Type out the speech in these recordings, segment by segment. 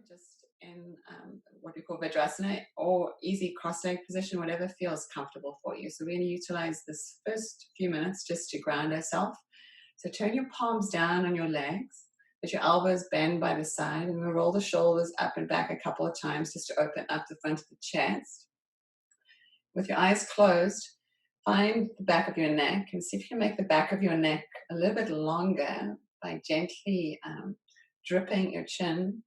just in what we call Vajrasana or easy cross-leg position, whatever feels comfortable for you. So we're going to utilize this first few minutes just to ground ourselves. So turn your palms down on your legs, let your elbows bend by the side, and we'll roll the shoulders up and back a couple of times just to open up the front of the chest. With your eyes closed, find the back of your neck and see if you can make the back of your neck a little bit longer by gently dripping your chin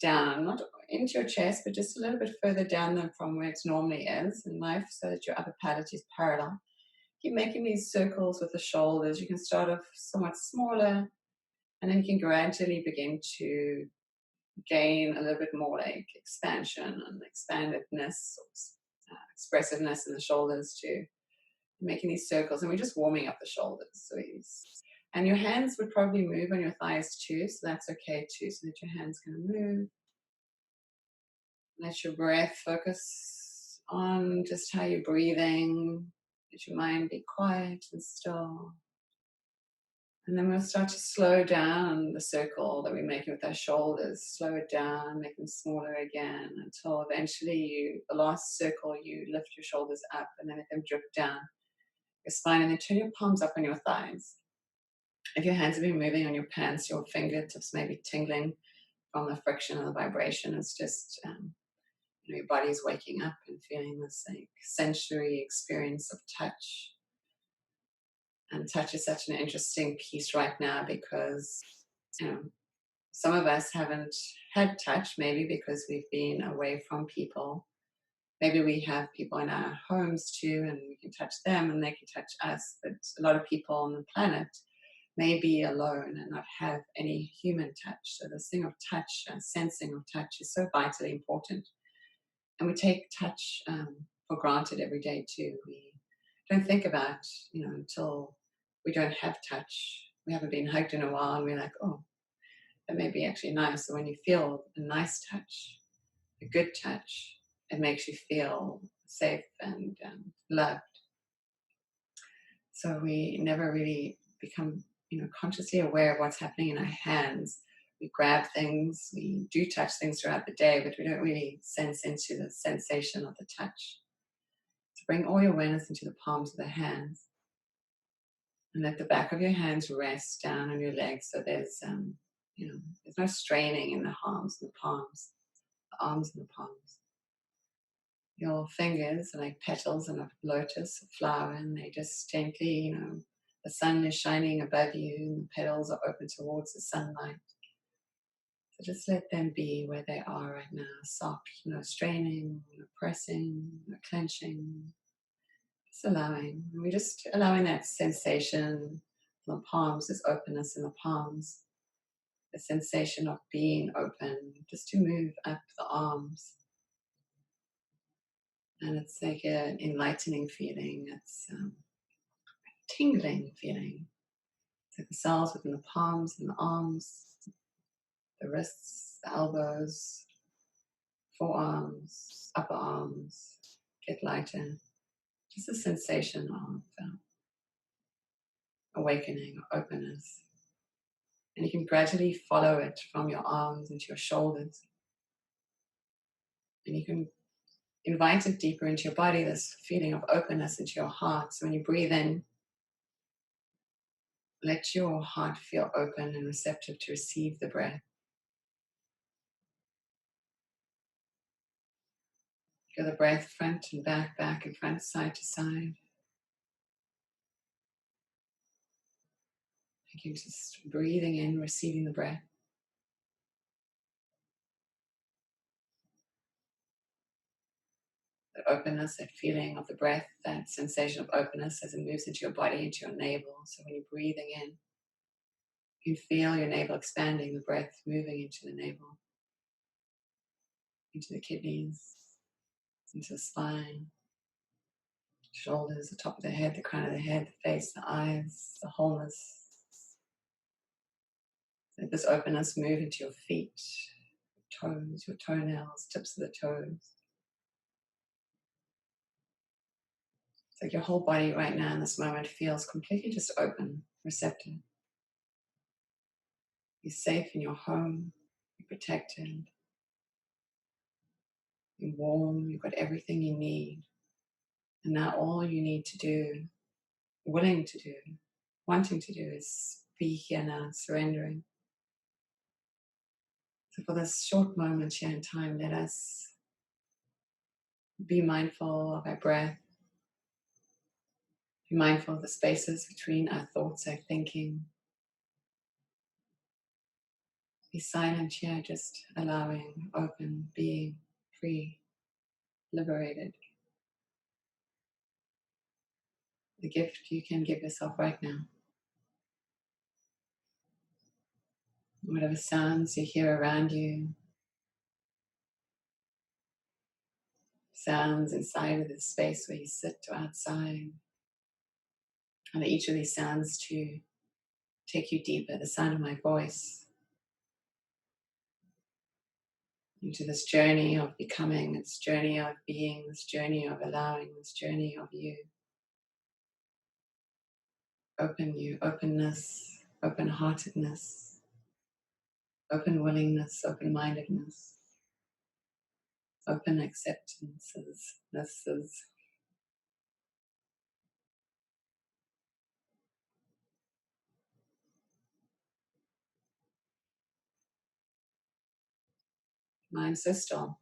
down, not into your chest, but just a little bit further down than from where it normally is in life, so that your upper palate is parallel. Keep making these circles with the shoulders. You can start off somewhat smaller, and then you can gradually begin to gain a little bit more like expansion and expandedness, expressiveness in the shoulders too. Making these circles, and we're just warming up the shoulders. And your hands would probably move on your thighs too, so that's okay too, so that your hands can move. Let your breath focus on just how you're breathing. Let your mind be quiet and still. And then we'll start to slow down the circle that we're making with our shoulders. Slow it down, make them smaller again, until eventually the last circle, you lift your shoulders up and then let them drip down your spine, and then turn your palms up on your thighs. If your hands have been moving on your pants, your fingertips may be tingling from the friction and the vibration. It's just your body's waking up and feeling this like sensory experience of touch. And touch is such an interesting piece right now because some of us haven't had touch, maybe because we've been away from people. Maybe we have people in our homes too, and we can touch them and they can touch us. But a lot of people on the planet may be alone and not have any human touch. So this thing of touch and sensing of touch is so vitally important. And we take touch for granted every day too. We don't think about, until we don't have touch. We haven't been hugged in a while and we're like, oh, that may be actually nice. So when you feel a nice touch, a good touch, it makes you feel safe and loved. So we never really become, consciously aware of what's happening in our hands. We grab things, we do touch things throughout the day, but we don't really sense into the sensation of the touch. So bring all your awareness into the palms of the hands, and let the back of your hands rest down on your legs. So there's no straining in the arms and the palms, the arms and the palms. Your fingers are like petals in a lotus, a flower, and they just gently, the sun is shining above you and the petals are open towards the sunlight. So just let them be where they are right now, soft, no straining, no pressing, no clenching, just allowing. And we're just allowing that sensation in the palms, this openness in the palms, the sensation of being open, just to move up the arms. And it's like an enlightening feeling. It's a tingling feeling. It's like the cells within the palms and the arms, the wrists, the elbows, forearms, upper arms get lighter. Just a sensation of awakening, openness. And you can gradually follow it from your arms into your shoulders. And you can invite it deeper into your body, this feeling of openness into your heart. So when you breathe in, let your heart feel open and receptive to receive the breath. Feel the breath front and back, back and front, side to side. You're just breathing in, receiving the breath. That openness, that feeling of the breath, that sensation of openness as it moves into your body, into your navel. So when you're breathing in, you feel your navel expanding, the breath moving into the navel, into the kidneys, into the spine, shoulders, the top of the head, the crown of the head, the face, the eyes, the wholeness. Let this openness move into your feet, your toes, your toenails, tips of the toes. It's like your whole body right now in this moment feels completely just open, receptive. You're safe in your home, you're protected, You're warm, you've got everything you need. And now all you need to do, willing to do, wanting to do is be here now, surrendering. So for this short moment here in time, let us be mindful of our breath, be mindful of the spaces between our thoughts, our thinking. Be silent here, just allowing, open, being free, liberated. The gift you can give yourself right now. Whatever sounds you hear around you, sounds inside of the space where you sit or outside. And each of these sounds to take you deeper, the sound of my voice, into this journey of becoming, this journey of being, this journey of allowing, this journey of you. Open you, openness, open-heartedness, open willingness, open-mindedness, open acceptances. This is mind so still.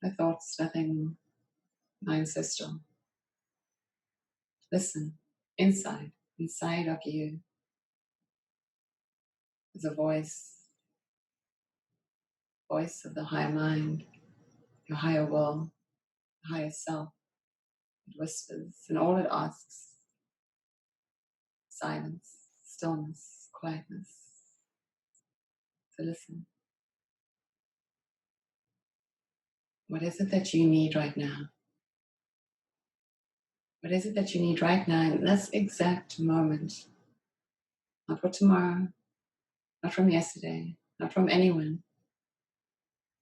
No thoughts, nothing, mind so still. Listen, inside of you is a voice of the higher mind, your higher will, higher self. It whispers, and all it asks: silence, stillness, quietness. So listen. What is it that you need right now? What is it that you need right now in this exact moment? Not for tomorrow, not from yesterday, not from anyone.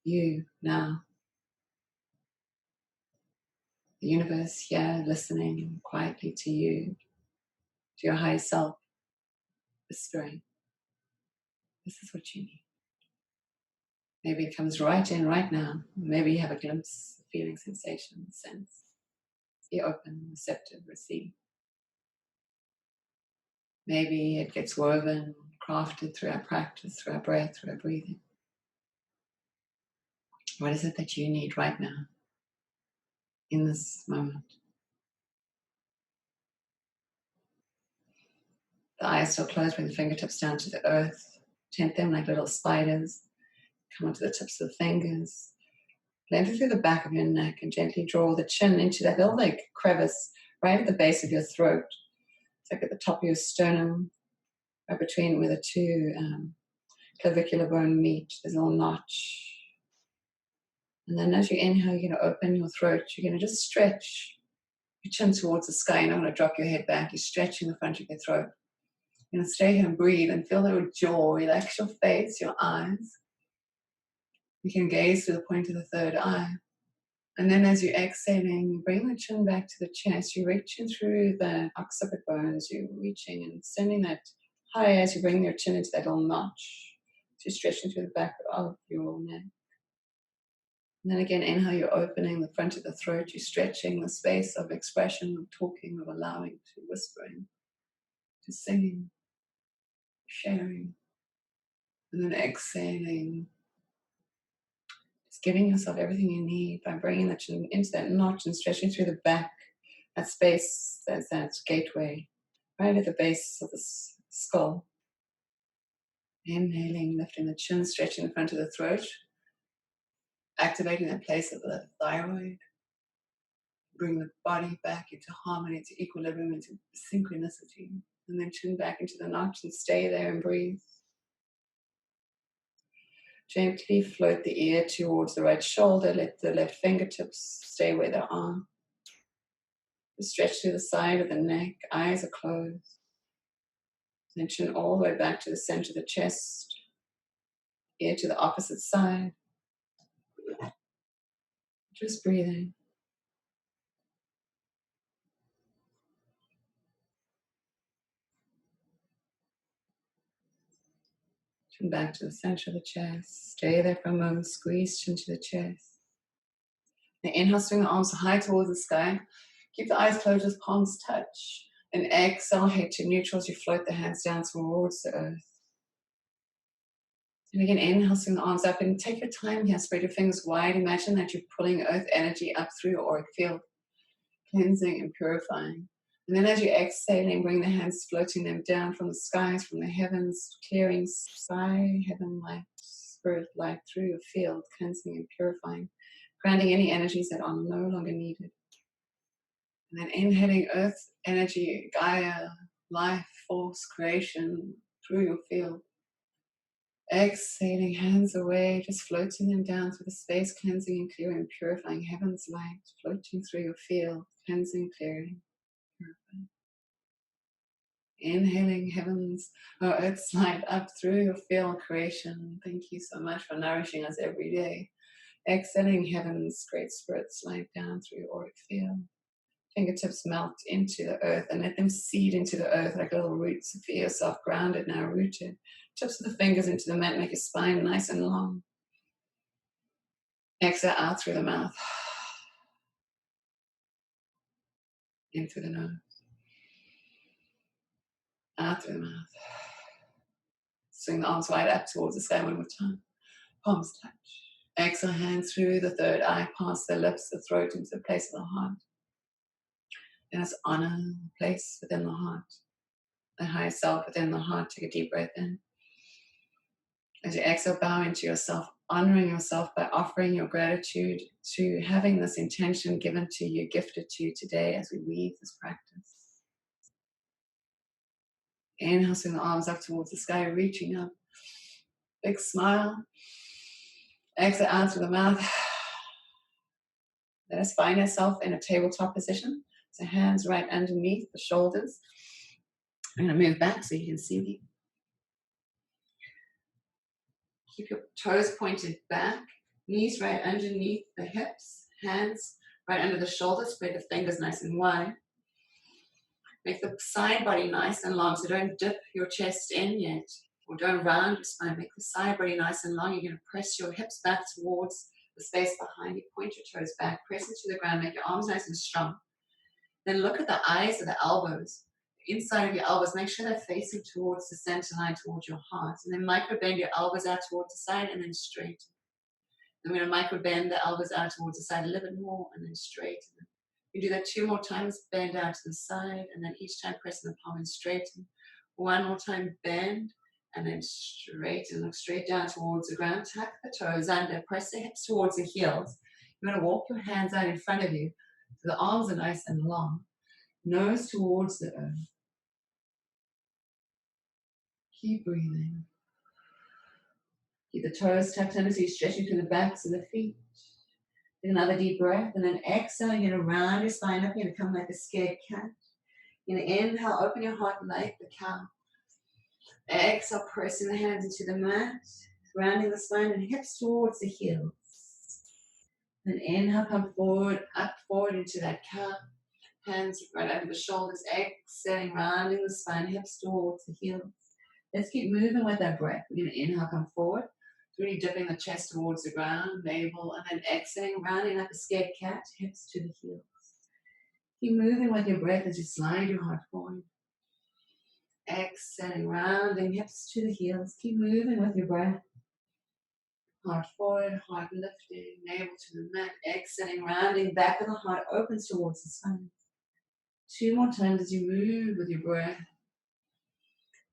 You, now. The universe here listening quietly to you, to your higher self, whispering, this is what you need. Maybe it comes right in right now. Maybe you have a glimpse, feeling, sensation, sense. Be open, receptive, receive. Maybe it gets woven, crafted through our practice, through our breath, through our breathing. What is it that you need right now, in this moment? The eyes still closed, bring the fingertips down to the earth. Tent them like little spiders. Come onto the tips of the fingers. Lengthen through the back of your neck and gently draw the chin into that little like crevice right at the base of your throat. It's like at the top of your sternum, right between where the two clavicular bone meet. There's a little notch. And then as you inhale, you're going to open your throat. You're going to just stretch your chin towards the sky. You're not going to drop your head back. You're stretching the front of your throat. You're going to stay here and breathe and feel the jaw. Relax your face, your eyes. You can gaze through the point of the third eye. And then as you're exhaling, you bring the chin back to the chest. You're reaching through the occiput bones. You're reaching and sending that high as you bring your chin into that little notch. So you're stretching through the back of your neck. And then again, inhale, you're opening the front of the throat. You're stretching the space of expression, of talking, of allowing, to whispering, to singing, sharing. And then exhaling, just giving yourself everything you need by bringing the chin into that notch and stretching through the back, that space, there's that gateway, right at the base of the skull. Inhaling, lifting the chin, stretching the front of the throat, activating that place of the thyroid. Bring the body back into harmony, into equilibrium, into synchronicity. And then chin back into the notch and stay there and breathe. Gently float the ear towards the right shoulder. Let the left fingertips stay where they are. Stretch to the side of the neck. Eyes are closed. Then chin all the way back to the center of the chest. Ear to the opposite side. Just breathing. Chin back to the center of the chest. Stay there for a moment. Squeeze chin to the chest. Then inhale, swing the arms high towards the sky. Keep the eyes closed as palms touch. And exhale, head to neutral as you float the hands down towards the earth. And again, inhale, swing the arms up and take your time here. Spread your fingers wide. Imagine that you're pulling earth energy up through your auric field, cleansing and purifying. And then as you're exhaling, bring the hands, floating them down from the skies, from the heavens, clearing sky, heaven light, spirit light through your field, cleansing and purifying, grounding any energies that are no longer needed. And then inhaling earth energy, Gaia, life, force, creation through your field. Exhaling, hands away, just floating them down through the space, cleansing and clearing and purifying heaven's light, floating through your field, cleansing, clearing, purifying. Inhaling heaven's or earth's light up through your field, creation. Thank you so much for nourishing us every day. Exhaling heaven's great spirit's light down through your auric field. Fingertips melt into the earth and let them seed into the earth like little roots. So feel yourself grounded now, rooted. Tips of the fingers into the mat, make your spine nice and long. Exhale out through the mouth. In through the nose. Out through the mouth. Swing the arms wide up towards the sky one more time. Palms touch. Exhale, hands through the third eye, past the lips, the throat, into the place of the heart. And as honor, place within the heart. The higher self within the heart. Take a deep breath in. As you exhale, bow into yourself, honoring yourself by offering your gratitude to having this intention given to you, gifted to you today as we weave this practice. Inhale, swing the arms up towards the sky, reaching up. Big smile. Exhale out through the mouth. Let us find ourselves in a tabletop position. So hands right underneath the shoulders. I'm going to move back so you can see me. Keep your toes pointed back. Knees right underneath the hips. Hands right under the shoulders. Spread the fingers nice and wide. Make the side body nice and long. So don't dip your chest in yet. Or don't round your spine. Make the side body nice and long. You're going to press your hips back towards the space behind you. Point your toes back. Press into the ground. Make your arms nice and strong. Then look at the eyes of the elbows. Inside of your elbows, make sure they're facing towards the center line, towards your heart. And then micro bend your elbows out towards the side and then straighten. I'm going to micro bend the elbows out towards the side a little bit more and then straighten. You do that 2 more times, bend out to the side, and then each time press in the palm and straighten. 1 more time, bend, and then straighten. Look straight down towards the ground. Tuck the toes under, press the hips towards the heels. You're going to walk your hands out in front of you. So the arms are nice and long. Nose towards the earth. Keep breathing. Keep the toes tucked under so you're stretching through the backs of the feet. Take another deep breath and then exhale. You're going to round your spine up. You're going to come like a scared cat. You're going to inhale, open your heart like the cow. Exhale, pressing the hands into the mat, rounding the spine and hips towards the heels. Then inhale, come forward, up forward into that cow. Hands right over the shoulders, exhaling, rounding the spine, hips towards the heels. Let's keep moving with that breath. We're going to inhale, come forward, really dipping the chest towards the ground, navel, and then exhaling, rounding like a scared cat, hips to the heels. Keep moving with your breath as you slide your heart forward. Exhaling, rounding, hips to the heels. Keep moving with your breath. Heart forward, heart lifting, navel to the mat. Exhaling, rounding, back of the heart opens towards the spine. 2 more times as you move with your breath.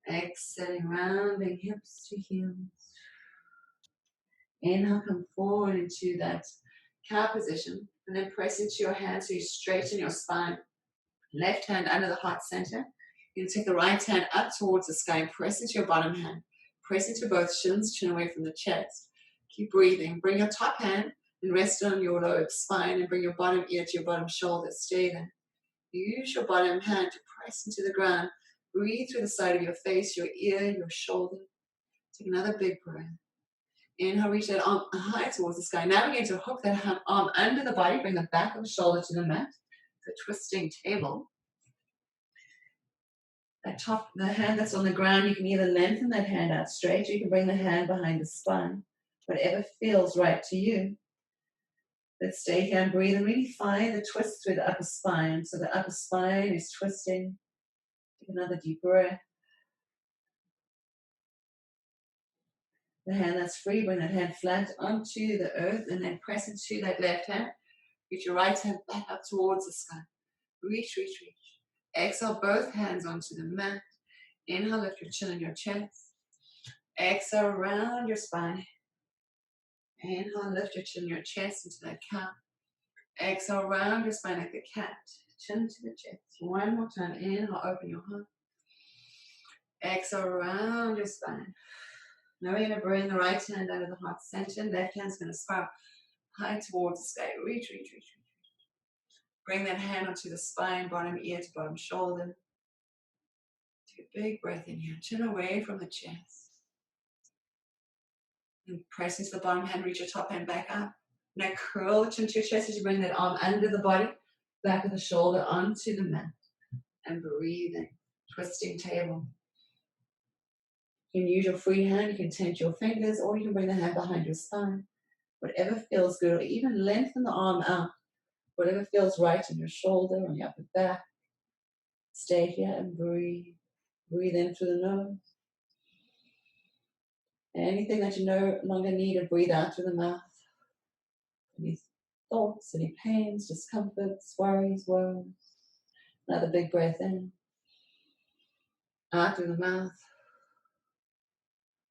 Exhaling, rounding, hips to heels. Inhale, come forward into that cow position. And then press into your hands so you straighten your spine. Left hand under the heart center. You're going to take the right hand up towards the sky and press into your bottom hand. Press into both shins, chin away from the chest. Keep breathing. Bring your top hand and rest on your lower spine and bring your bottom ear to your bottom shoulder. Stay there. Use your bottom hand to press into the ground. Breathe through the side of your face, your ear, your shoulder. Take another big breath. Inhale, reach that arm high towards the sky. Now we're going to hook that arm under the body. Bring the back of the shoulder to the mat. The twisting table. The hand that's on the ground, you can either lengthen that hand out straight or you can bring the hand behind the spine. Whatever feels right to you. Let's stay here and breathe and really find the twist through the upper spine. So the upper spine is twisting. Take another deep breath. The hand that's free, bring that hand flat onto the earth and then press into that left hand. Get your right hand back up towards the sky. Reach, reach, reach. Exhale, both hands onto the mat. Inhale, lift your chin and your chest. Exhale, around your spine. Inhale, lift your chin and your chest into that cow. Exhale, round your spine like a cat. Chin to the chest. One more time. Inhale, open your heart. Exhale, round your spine. Now we're going to bring the right hand out of the heart center. Left hand's going to spiral high towards the sky. Reach, reach, reach, reach. Bring that hand onto the spine, bottom ear to bottom shoulder. Take a big breath in here. Chin away from the chest. And press into the bottom hand, reach your top hand back up. Now curl the chin to your chest as you bring that arm under the body, back of the shoulder onto the mat. And breathing. Twisting table. You can use your free hand, you can tense your fingers, or you can bring the hand behind your spine. Whatever feels good, or even lengthen the arm out. Whatever feels right in your shoulder, on your upper back. Stay here and breathe. Breathe in through the nose. Anything that you no longer need to breathe out through the mouth. Any thoughts, any pains, discomforts, worries, woes. Another big breath in. Out through the mouth.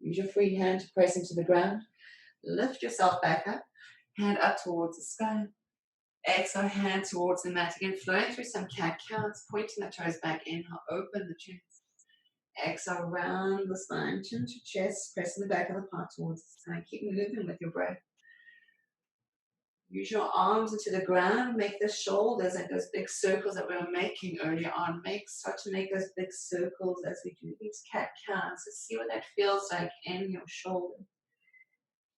Use your free hand to press into the ground. Lift yourself back up. Hand up towards the sky. Exhale, hand towards the mat. Again, flowing through some cat counts. Pointing the toes back. Inhale, open the chest. Exhale, round the spine. Chin to chest. Pressing the back of the palm towards the sky. Keep moving with your breath. Use your arms into the ground. Make the shoulders like those big circles that we were making earlier on. Start to make those big circles as we do these cat counts. So see what that feels like in your shoulder.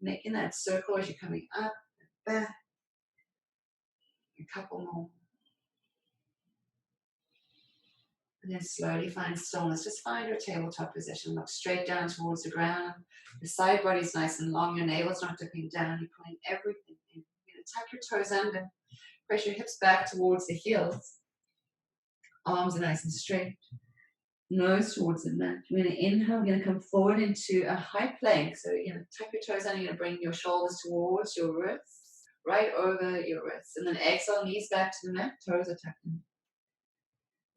Making that circle as you're coming up and back. A couple more. And then slowly find stillness. Just find your tabletop position. Look straight down towards the ground. Your side body's nice and long. Your navel's not dipping down. You're pulling everything in. You're going to tuck your toes under. Press your hips back towards the heels. Arms are nice and straight. Nose towards the mat. You're going to inhale. You're going to come forward into a high plank. So you're going to tuck your toes under. You're going to bring your shoulders towards your wrists. Right over your wrists. And then exhale, knees back to the mat. Toes are tucked in.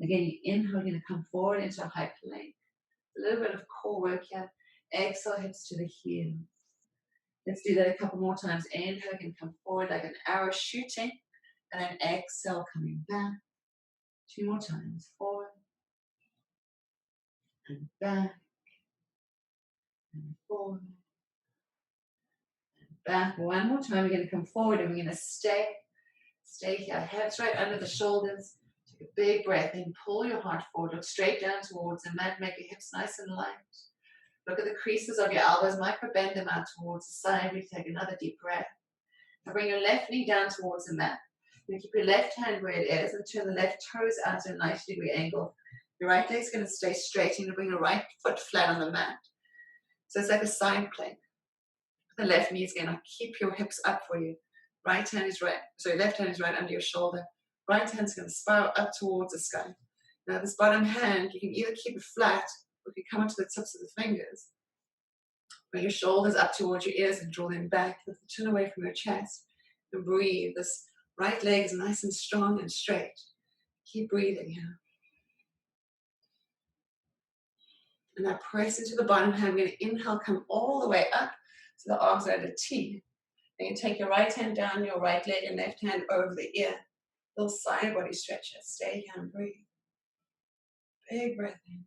Again, you inhale, you're going to come forward into a high plank. A little bit of core work here. Exhale, hips to the heels. Let's do that a couple more times. Inhale, you can come forward like an arrow shooting. And then exhale, coming back. 2 more times. Forward. And back. And forward. And back. One more time. We're going to come forward and we're going to stay. Stay here. Hands right under the shoulders. Take a big breath in, pull your heart forward, look straight down towards the mat, make your hips nice and light. Look at the creases of your elbows, micro bend them out towards the side. We take another deep breath. Now bring your left knee down towards the mat. You keep your left hand where it is and turn the left toes out at a 90-degree angle. Your right leg's going to stay straight. You're going to bring your right foot flat on the mat. So it's like a side plank. The left knee is going to keep your hips up for you. Left hand is right under your shoulder. Right hand's going to spiral up towards the sky. Now this bottom hand, you can either keep it flat or if you come onto the tips of the fingers. Bring your shoulders up towards your ears and draw them back. Lift the chin away from your chest. And breathe. This right leg is nice and strong and straight. Keep breathing here. And now press into the bottom hand. We're going to inhale, come all the way up so the arms are at a T. Then you take your right hand down your right leg and left hand over the ear. Little side body stretches. Stay here and breathe. Big breath in.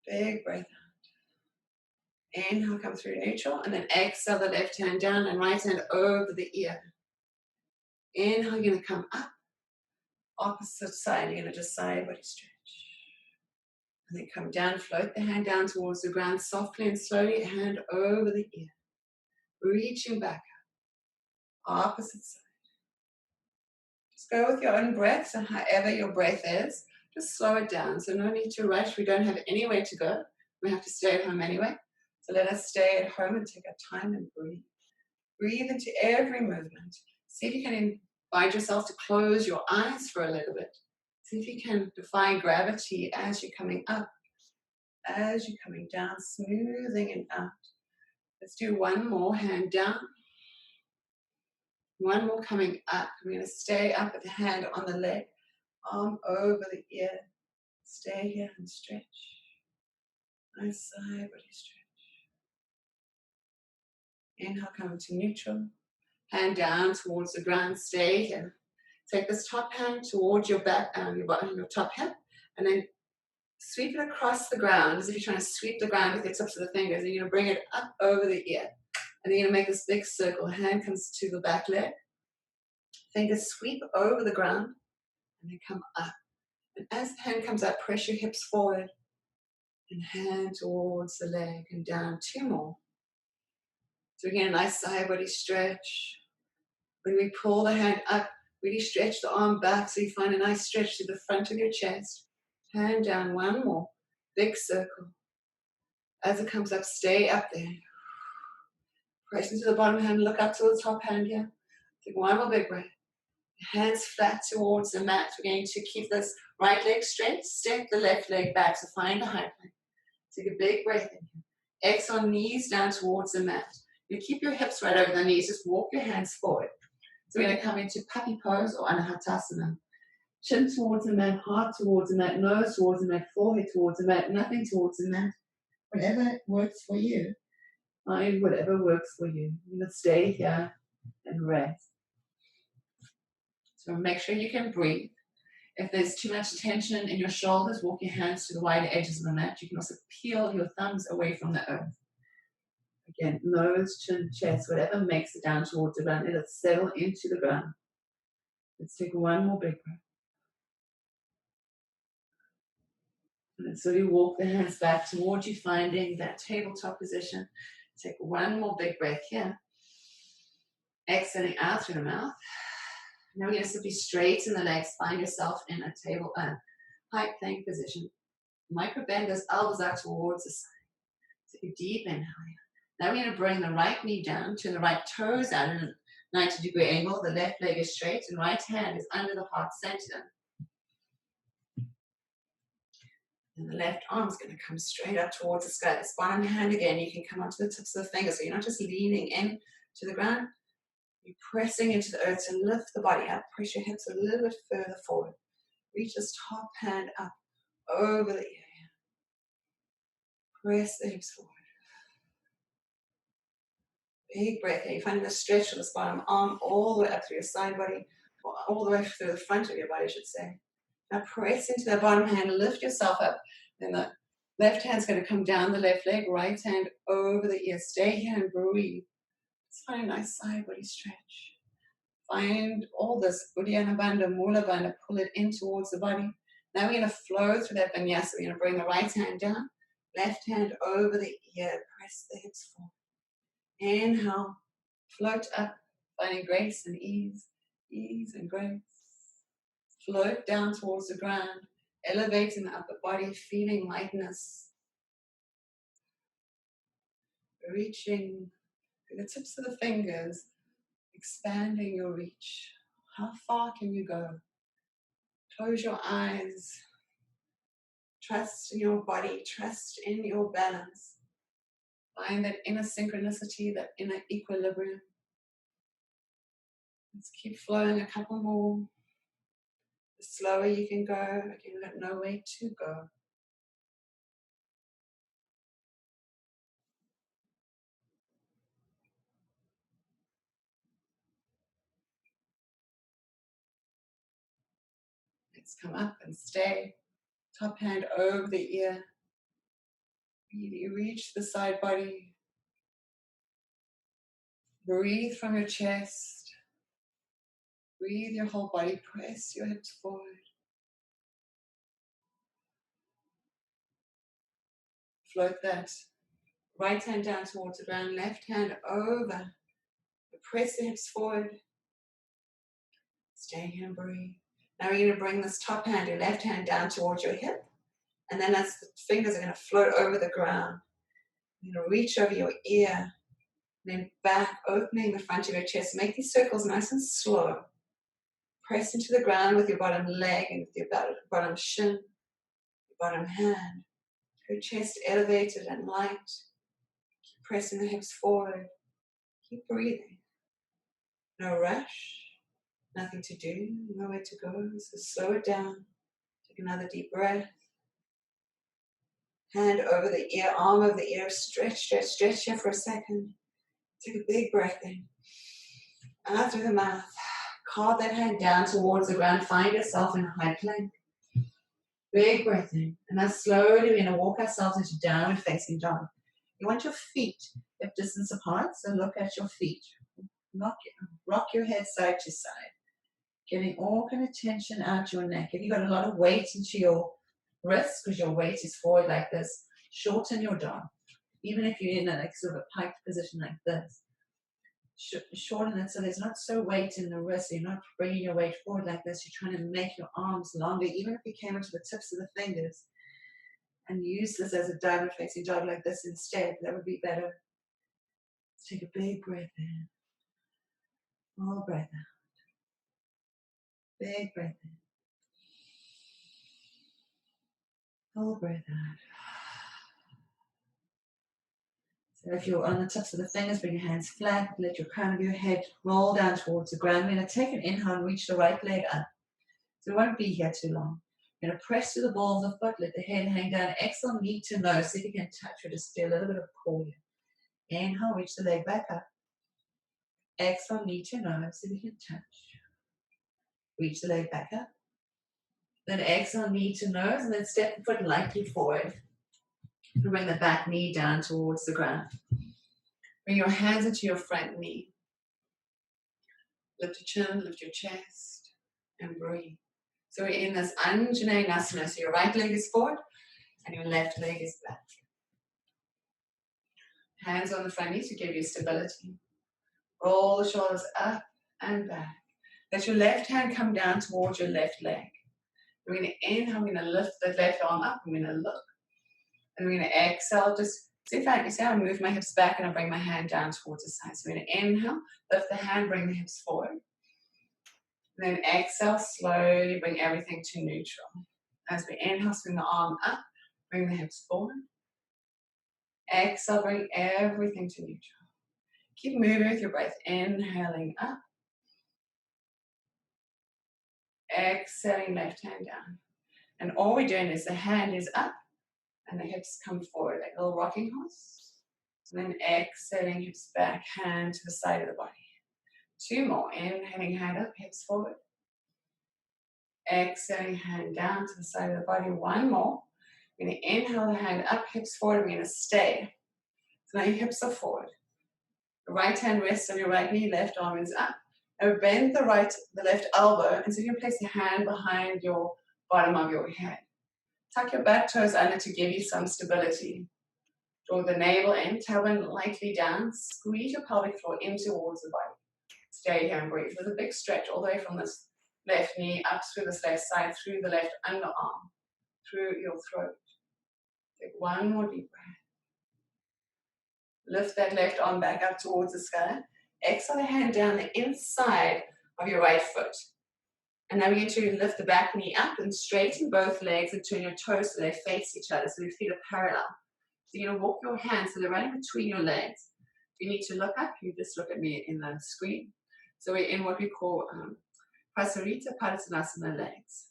Big breath out. Inhale, come through neutral. And then exhale the left hand down and right hand over the ear. Inhale, you're going to come up. Opposite side, you're going to just side body stretch. And then come down, float the hand down towards the ground softly and slowly, hand over the ear. Reaching back up. Opposite side. Just go with your own breath, so however your breath is, just slow it down. So no need to rush. We don't have anywhere to go. We have to stay at home anyway. So let us stay at home and take our time and breathe. Breathe into every movement. See if you can invite yourself to close your eyes for a little bit. See if you can defy gravity as you're coming up, as you're coming down, smoothing it out. Let's do one more, hand down. One more coming up. We're going to stay up with the hand on the leg, arm over the ear. Stay here and stretch. Nice side body stretch. Inhale, come to neutral. Hand down towards the ground. Stay here. Take this top hand towards your back, your top hip, and then sweep it across the ground as if you're trying to sweep the ground with your tips of the fingers. And you're going to bring it up over the ear. And then you're going to make this big circle. Hand comes to the back leg. Fingers sweep over the ground and then come up. And as the hand comes up, press your hips forward and hand towards the leg and down. 2 more. So again, a nice side body stretch. When we pull the hand up, really stretch the arm back so you find a nice stretch to the front of your chest. Hand down, 1 more. Big circle. As it comes up, stay up there. Press into the bottom hand, look up to the top hand here. Take 1 more big breath. Hands flat towards the mat. We're going to keep this right leg straight. Step the left leg back, so find a high plank. Take a big breath in here. Exhale, knees down towards the mat. You keep your hips right over the knees. Just walk your hands forward. So we're going to come into puppy pose or anahatasana. Chin towards the mat, heart towards the mat, nose towards the mat, forehead towards the mat, nothing towards the mat. Whatever works for you. Find whatever works for you. You're going to stay here and rest. So make sure you can breathe. If there's too much tension in your shoulders, walk your hands to the wider edges of the mat. You can also peel your thumbs away from the earth. Again, nose, chin, chest, whatever makes it down towards the ground. Let it settle into the ground. Let's take 1 more big breath. And so you walk the hands back towards you, finding that tabletop position. Take 1 more big breath here. Exhaling out through the mouth. Now we're going to simply straighten the legs. Find yourself in a table, high plank position. Micro bend those elbows out towards the side. Take a deep inhale. Now we're going to bring the right knee down, turn the right toes out in a 90-degree angle. The left leg is straight and right hand is under the heart center. And the left arm is going to come straight up towards the sky. This bottom hand again, you can come onto the tips of the fingers. So you're not just leaning in to the ground. You're pressing into the earth to lift the body up. Press your hips a little bit further forward. Reach this top hand up over the ear. Press the hips forward. Big breath here. You're finding a stretch of this bottom arm all the way up through your side body, or all the way through the front of your body, I should say. Now press into that bottom hand, lift yourself up. Then the left hand's going to come down the left leg, right hand over the ear. Stay here and breathe. Let's find a nice side body stretch. Find all this Uddiyana Bandha, Mula Bandha, pull it in towards the body. Now we're going to flow through that vinyasa. We're going to bring the right hand down, left hand over the ear, press the hips forward. Inhale, float up, finding grace and ease and grace. Float down towards the ground, elevating the upper body, feeling lightness. Reaching through the tips of the fingers, expanding your reach. How far can you go? Close your eyes. Trust in your body, trust in your balance. Find that inner synchronicity, that inner equilibrium. Let's keep flowing a couple more. The slower you can go, again, you've got no way to go. Let's come up and stay. Top hand over the ear. Really reach the side body. Breathe from your chest. Breathe your whole body. Press your hips forward. Float that right hand down towards the ground, left hand over. Press the hips forward. Stay here and breathe. Now we're going to bring this top hand, your left hand, down towards your hip. And then as the fingers are going to float over the ground, you're going to reach over your ear. Then back, opening the front of your chest. Make these circles nice and slow. Press into the ground with your bottom leg and with your bottom shin, your bottom hand. Your chest elevated and light. Keep pressing the hips forward. Keep breathing. No rush. Nothing to do. Nowhere to go. So slow it down. Take another deep breath. Hand over the ear, arm over the ear. Stretch, stretch, stretch here for a second. Take a big breath in. Out through the mouth. Carve that hand down towards the ground. Find yourself in a high plank. Big breath in. And now slowly we're going to walk ourselves into downward facing dog. You want your feet hip distance apart, so look at your feet. Rock your head side to side. Getting all kind of tension out your neck. If you've got a lot of weight into your wrists, because your weight is forward like this, shorten your dog. Even if you're in a sort of a pike position like this, shorten it so there's not so weight in the wrist. You're not bringing your weight forward like this. You're trying to make your arms longer, even if you came into the tips of the fingers. And use this as a downward facing dog like this instead. That would be better. Let's take a big breath in. All breath out. Big breath in. All breath out. So if you're on the tips of the fingers, bring your hands flat. Let your crown of your head roll down towards the ground. We're going to take an inhale and reach the right leg up. So we won't be here too long. We're going to press to the balls of the foot. Let the head hang down. Exhale, knee to nose. See if you can touch or just do a little bit of core here. Inhale, reach the leg back up. Exhale, knee to nose. See if you can touch. Reach the leg back up. Then exhale, knee to nose, and then step the foot lightly forward. Bring the back knee down towards the ground. Bring your hands into your front knee. Lift your chin, lift your chest, and breathe. So we're in this Anjaneyasana. So your right leg is forward, and your left leg is back. Hands on the front knee to give you stability. Roll the shoulders up and back. Let your left hand come down towards your left leg. We're going to inhale, we're going to lift the left arm up, we're going to look. And we're going to exhale, just see if I move my hips back and I bring my hand down towards the side. So we're going to inhale, lift the hand, bring the hips forward. And then exhale, slowly bring everything to neutral. As we inhale, swing the arm up, bring the hips forward. Exhale, bring everything to neutral. Keep moving with your breath, inhaling up. Exhaling, left hand down. And all we're doing is the hand is up and the hips come forward, like a little rocking horse. And then exhaling, hips back, hand to the side of the body. Two more. Inhaling, hand up, hips forward. Exhaling, hand down to the side of the body. One more. We're going to inhale the hand up, hips forward. We're going to stay. So now your hips are forward. The right hand rests on your right knee, left arm is up. Now bend the left elbow, and so you can place the hand behind your bottom of your head. Tuck your back toes under to give you some stability. Draw the navel in, tailbone lightly down. Squeeze your pelvic floor in towards the body. Stay here and breathe. With a big stretch all the way from this left knee up through this left side, through the left underarm, through your throat. Take one more deep breath. Lift that left arm back up towards the sky. Exhale the hand down the inside of your right foot. And now we're going to lift the back knee up and straighten both legs and turn your toes so they face each other, so your feet are parallel. So you're going to walk your hands so they're running between your legs. If you need to look up, you just look at me in the screen. So we're in what we call Prasarita Padasana legs.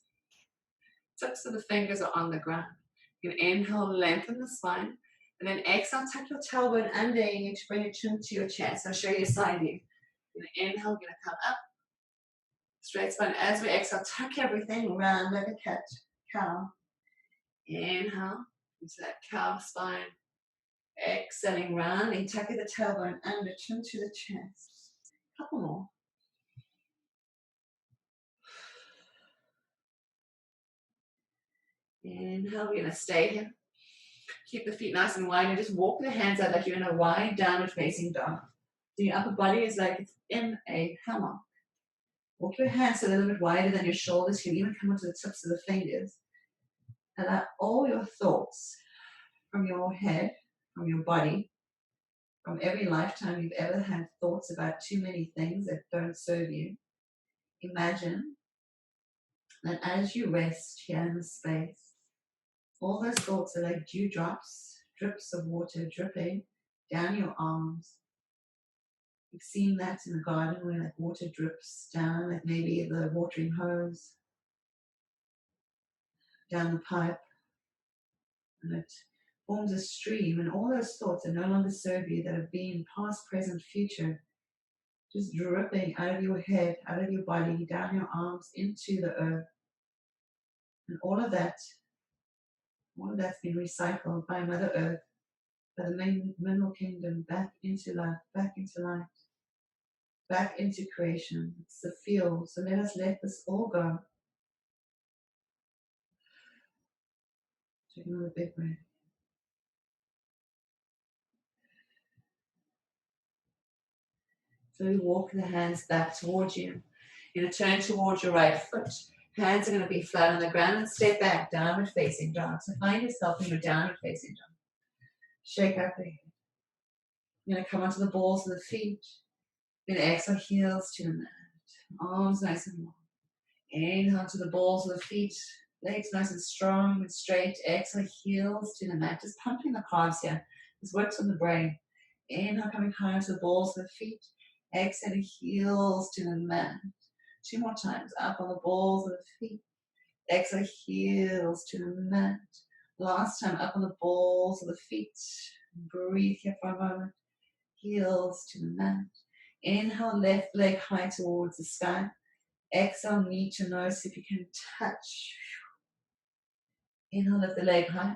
Tips of the fingers are on the ground. You can inhale, lengthen the spine. And then exhale, tuck your tailbone under. You need to bring your chin to your chest. I'll show you a side view. You're going to inhale, you're going to come up. Straight spine. As we exhale, tuck everything round like a cat, cow. Inhale into that cow spine. Exhaling round and tucking the tailbone under, chin to the chest. Couple more. Inhale, we're going to stay here. Keep the feet nice and wide and just walk the hands out like you're in a wide downward facing dog. So your upper body is like it's in a hammock. Walk your hands a little bit wider than your shoulders. You can even come onto the tips of the fingers. Allow all your thoughts from your head, from your body, from every lifetime you've ever had thoughts about too many things that don't serve you, imagine that as you rest here in the space, all those thoughts are like dewdrops, drips of water dripping down your arms. You've seen that in the garden where like water drips down, like maybe the watering hose down the pipe, and it forms a stream, and all those thoughts that no longer serve you, that have been past, present, future, just dripping out of your head, out of your body, down your arms, into the earth. And all of that's been recycled by Mother Earth, by the mineral kingdom, back into life, back into light, back into creation. It's the field. So let us let this all go. Take another big breath. So we walk the hands back towards you. You're going to turn towards your right foot. Hands are going to be flat on the ground and step back, downward facing dog. So find yourself in your downward facing dog. Shake out the head. You're going to come onto the balls of the feet. You're going to exhale, heels to the mat. Arms nice and long. Inhale to the balls of the feet. Legs nice and strong and straight. Exhale, heels to the mat. Just pumping the calves here. This works on the brain. Inhale, coming higher to the balls of the feet. Exhale, heels to the mat. 2 more times. Up on the balls of the feet. Exhale, heels to the mat. Last time, up on the balls of the feet. Breathe here for a moment. Heels to the mat. Inhale, left leg high towards the sky. Exhale, knee to nose if you can touch. Inhale, lift the leg high.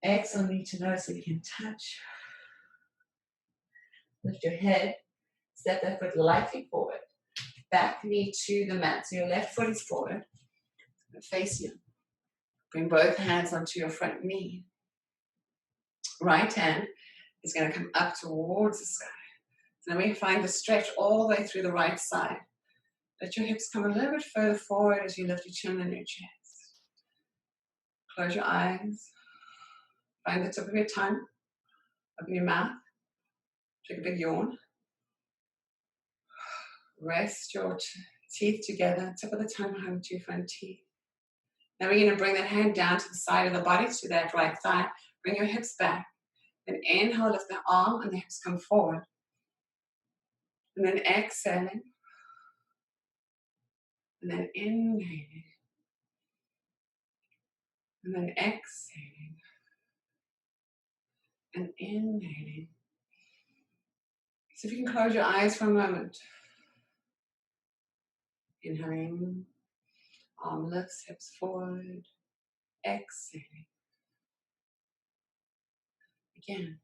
Exhale, knee to nose if you can touch. Lift your head. Step that foot lightly forward. Back knee to the mat. So your left foot is forward. Face you. Bring both hands onto your front knee. Right hand is going to come up towards the sky. So then we find the stretch all the way through the right side. Let your hips come a little bit further forward as you lift your chin and your chest. Close your eyes. Find the tip of your tongue. Open your mouth. Take a big yawn. Rest your teeth together. Tip of the tongue home to your front teeth. Now we're going to bring that hand down to the side of the body, to that right thigh. Bring your hips back. Then inhale, lift the arm and the hips come forward. And then exhaling. And then inhaling. And then exhaling. And inhaling. So if you can close your eyes for a moment. Inhaling. Arm lifts, hips forward. Exhaling. Again.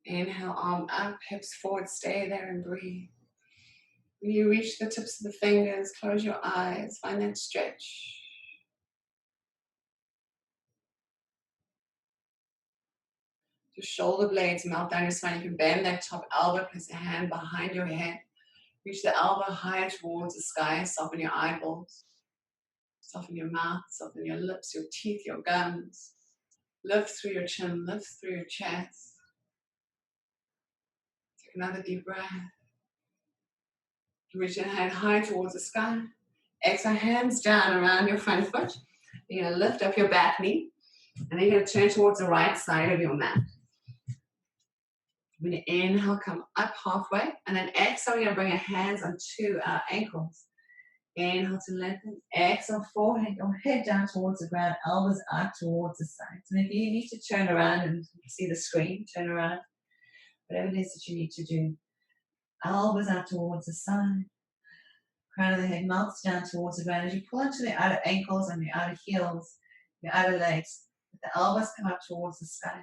Inhale, arm up, hips forward, stay there and breathe. When you reach the tips of the fingers, close your eyes, find that stretch. Your shoulder blades melt down your spine. You can bend that top elbow, place a hand behind your head. Reach the elbow higher towards the sky, soften your eyeballs. Soften your mouth, soften your lips, your teeth, your gums. Lift through your chin, lift through your chest. Take another deep breath. Reach your hand high towards the sky. Exhale, hands down around your front foot. You're going to lift up your back knee. And then you're going to turn towards the right side of your mat. We're going to inhale, come up halfway. And then exhale, we're going to bring your hands onto our ankles. Inhale to lengthen. Exhale, forehead, your head down towards the ground, elbows out towards the sides. And if you need to turn around and see the screen, turn around. Whatever it is that you need to do. Elbows out towards the side. Crown of the head melts down towards the ground. As you pull into the outer ankles and the outer heels, the outer legs, the elbows come up towards the sky.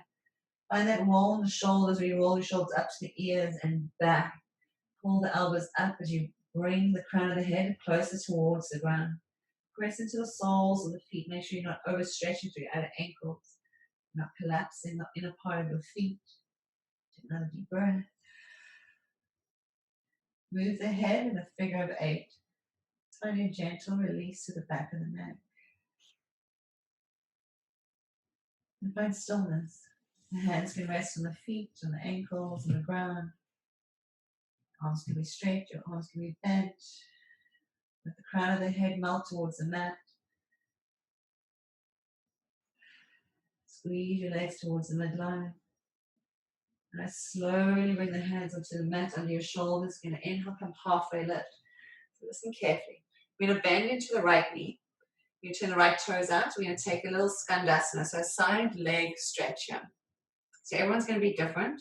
Find that roll in the shoulders where you roll your shoulders up to the ears and back. Pull the elbows up as you bring the crown of the head closer towards the ground. Press into the soles of the feet. Make sure you're not overstretching through your outer ankles. Not collapsing the inner part of your feet. Take another deep breath. Move the head in a figure of 8. Find a gentle release to the back of the neck. And find stillness. The hands can rest on the feet, on the ankles, on the ground. Arms can be straight, your arms can be bent. Let the crown of the head melt towards the mat. Squeeze your legs towards the midline. And I slowly bring the hands onto the mat under your shoulders. You're going to inhale, come halfway lift. So listen carefully. We're going to bend into the right knee. You turn the right toes out. We're going to take a little skandasana, so a side leg stretch here. So everyone's going to be different.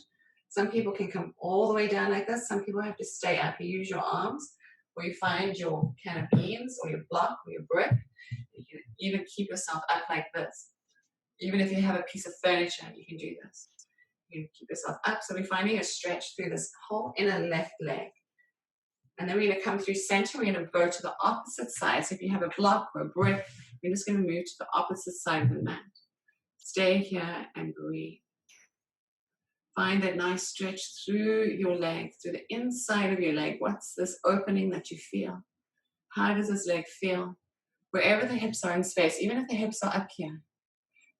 Some people can come all the way down like this. Some people have to stay up. You use your arms, or you find your can of beans, or your block, or your brick. You can even keep yourself up like this. Even if you have a piece of furniture, you can do this. You can keep yourself up. So we're finding a stretch through this whole inner left leg. And then we're going to come through center. We're going to go to the opposite side. So if you have a block or a brick, we're just going to move to the opposite side of the mat. Stay here and breathe. Find that nice stretch through your leg, through the inside of your leg. What's this opening that you feel? How does this leg feel? Wherever the hips are in space, even if the hips are up here.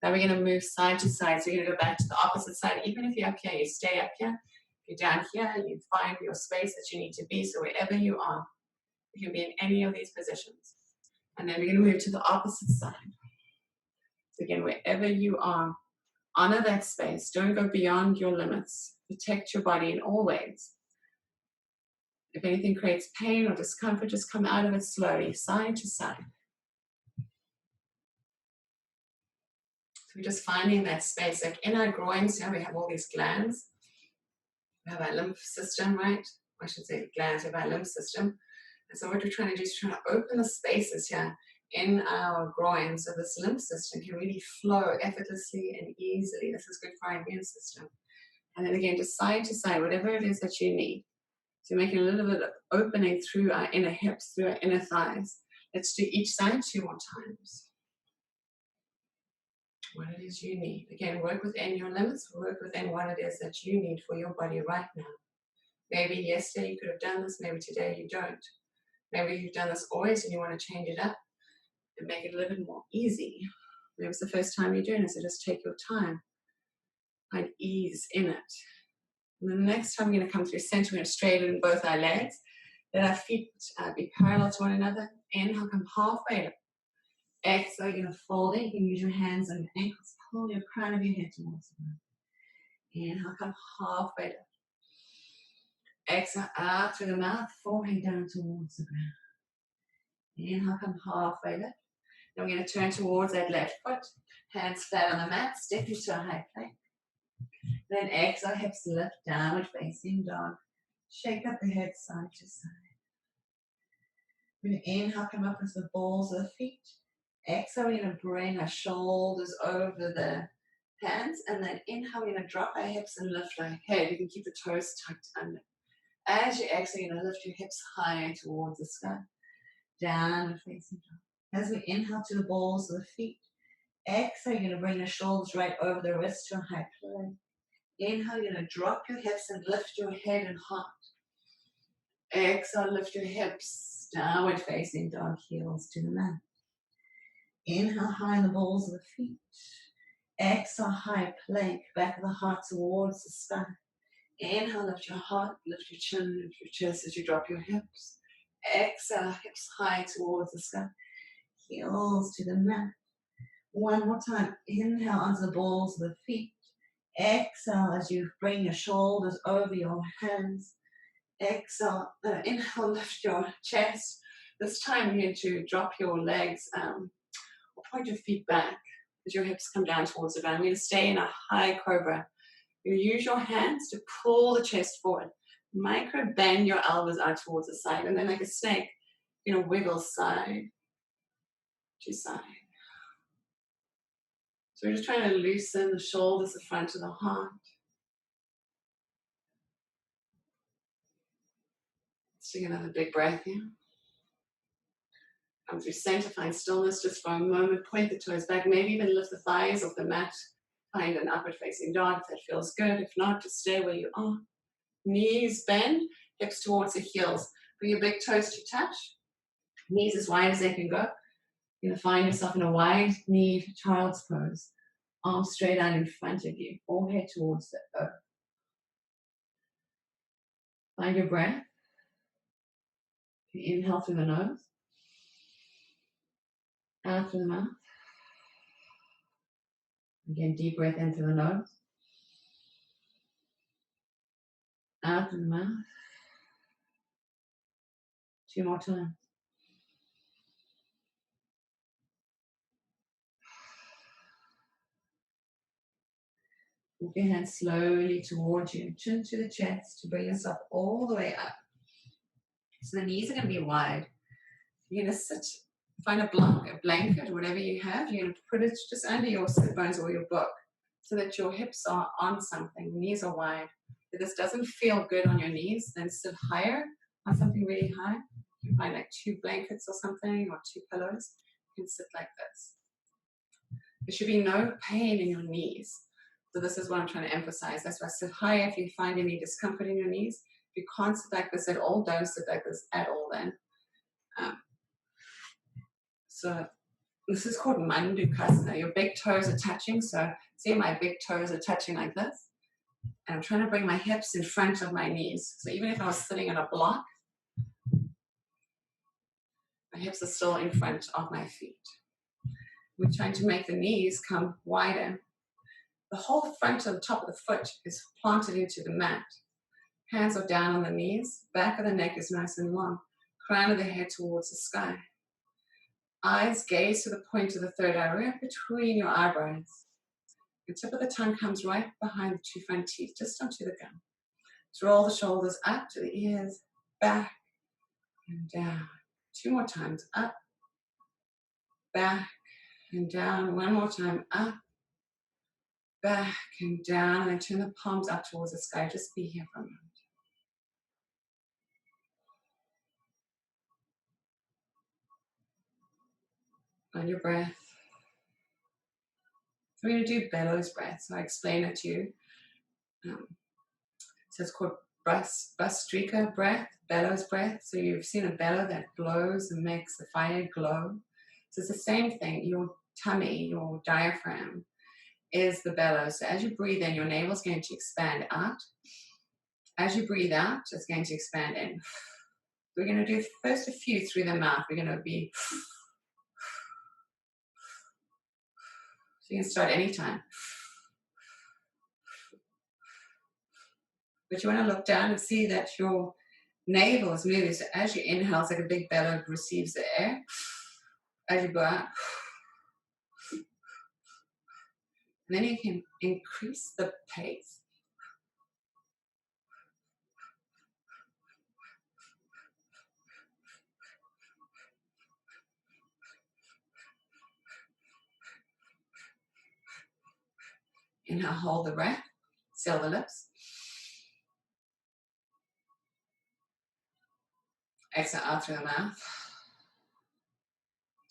Now we're going to move side to side. So you're going to go back to the opposite side. Even if you're up here, you stay up here. If you're down here, you find your space that you need to be. So wherever you are, you can be in any of these positions. And then we're going to move to the opposite side. So again, wherever you are, honor that space. Don't go beyond your limits. Protect your body in all ways. If anything creates pain or discomfort, just come out of it slowly, side to side. So we're just finding that space. Like in our groins here, we have all these glands. We have our lymph system, right? I should say glands, we have our lymph system. And so what we're trying to do is trying to open the spaces here in our groins so this lymph system can really flow effortlessly and easily. This is good for our immune system. And then again, just side to side, whatever it is that you need. So making a little bit of opening through our inner hips, through our inner thighs. Let's do each side 2 more times. What it is you need. Again, work within your limits, work within what it is that you need for your body right now. Maybe yesterday you could have done this, maybe today you don't. Maybe you've done this always and you want to change it up and make it a little bit more easy. Maybe it's the first time you're doing it, so just take your time. Find ease in it. And the next time we're going to come through center, we're going to straighten both our legs. Let our feet be parallel to one another. Inhale, come halfway up. Exhale, you're going to fold it. You can use your hands on your ankles. Pull your crown of your head towards the ground. Inhale, come halfway up. Exhale, out through the mouth, forehead down towards the ground. Inhale, come halfway up. Then we're going to turn towards that left foot. Hands flat on the mat. Step into a high plank. Then exhale, hips lift, downward facing dog. Shake up the head side to side. We're going to inhale, come up into the balls of the feet. Exhale, we're going to bring our shoulders over the hands. And then inhale, we're going to drop our hips and lift our head. You can keep the toes tucked under. As you exhale, you're going to lift your hips high towards the sky. Downward facing dog. As we inhale to the balls of the feet. Exhale, you're going to bring the shoulders right over the wrists to a high plank. Inhale, you're going to drop your hips and lift your head and heart. Exhale, lift your hips, downward facing dog, heels to the mat. Inhale, high in the balls of the feet. Exhale, high plank, back of the heart towards the sky. Inhale, lift your heart, lift your chin, lift your chest as you drop your hips. Exhale, hips high towards the sky. Heels to the mat. One more time. Inhale onto the balls of the feet. Exhale as you bring your shoulders over your hands. Exhale, inhale, lift your chest. This time you're going to drop your legs or point your feet back as your hips come down towards the ground. We're going to stay in a high cobra. You use your hands to pull the chest forward. Micro bend your elbows out towards the side, and then like a snake, you're going to wiggle side to side. So we're just trying to loosen the shoulders, the front of the heart. Let's take another big breath here. Come through center, find stillness just for a moment. Point the toes back, maybe even lift the thighs off the mat. Find an upward facing dog if that feels good. If not, just stay where you are. Knees bend, hips towards the heels. Bring your big toes to touch. Knees as wide as they can go. You're going to find yourself in a wide-kneed child's pose. Arms straight out in front of you, forehead towards the earth. Find your breath. You inhale through the nose, out through the mouth. Again, deep breath in through the nose, out through the mouth. 2 more times. Walk your hands slowly towards you, chin to the chest to bring yourself all the way up. So the knees are going to be wide. You're going to sit, find a block, a blanket, or whatever you have. You're going to put it just under your sit bones or your book so that your hips are on something. Knees are wide. If this doesn't feel good on your knees, then sit higher on something really high. You can find like 2 blankets or something, or 2 pillows. You can sit like this. There should be no pain in your knees. So this is what I'm trying to emphasize. That's why sit higher if you find any discomfort in your knees. If you can't sit like this at all, don't sit like this at all then. So this is called Mandukasana. Your big toes are touching. So see, my big toes are touching like this. And I'm trying to bring my hips in front of my knees. So even if I was sitting on a block, my hips are still in front of my feet. We're trying to make the knees come wider. The whole front of the top of the foot is planted into the mat. Hands are down on the knees. Back of the neck is nice and long. Crown of the head towards the sky. Eyes gaze to the point of the third eye, right between your eyebrows. The tip of the tongue comes right behind the 2 front teeth, just onto the gum. So roll the shoulders up to the ears, back and down. 2 more times, up, back and down. 1 more time, up, back and down. And then turn the palms up towards the sky. Just be here for a moment. Find your breath. So we're going to do bellows breath. So I explain it to you. So it's called Bastrika breath, bellows breath. So you've seen a bellow that blows and makes the fire glow. So it's the same thing. Your tummy, your diaphragm is the bellow. So as you breathe in, your navel is going to expand out. As you breathe out, it's going to expand in. We're going to do first a few through the mouth. We're going to be... So you can start anytime. But you want to look down and see that your navel is moving. So as you inhale, it's like a big bellow receives the air. As you go out, and then you can increase the pace. Inhale, hold the breath, seal the lips. Exhale out through the mouth.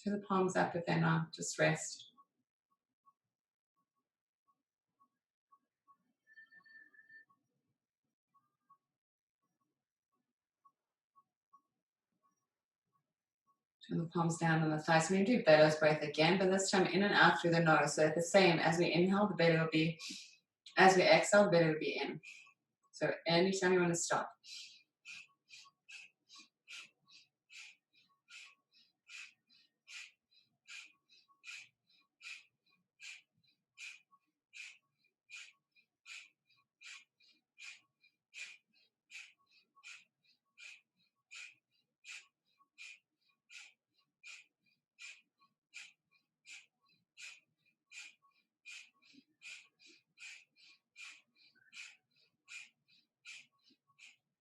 Turn the palms up if they're not, just rest. Turn the palms down on the thighs. So we're going to do bellows breath again, but this time in and out through the nose. So the same, as we inhale, the belly will be, as we exhale, the belly will be in. So anytime you want to stop.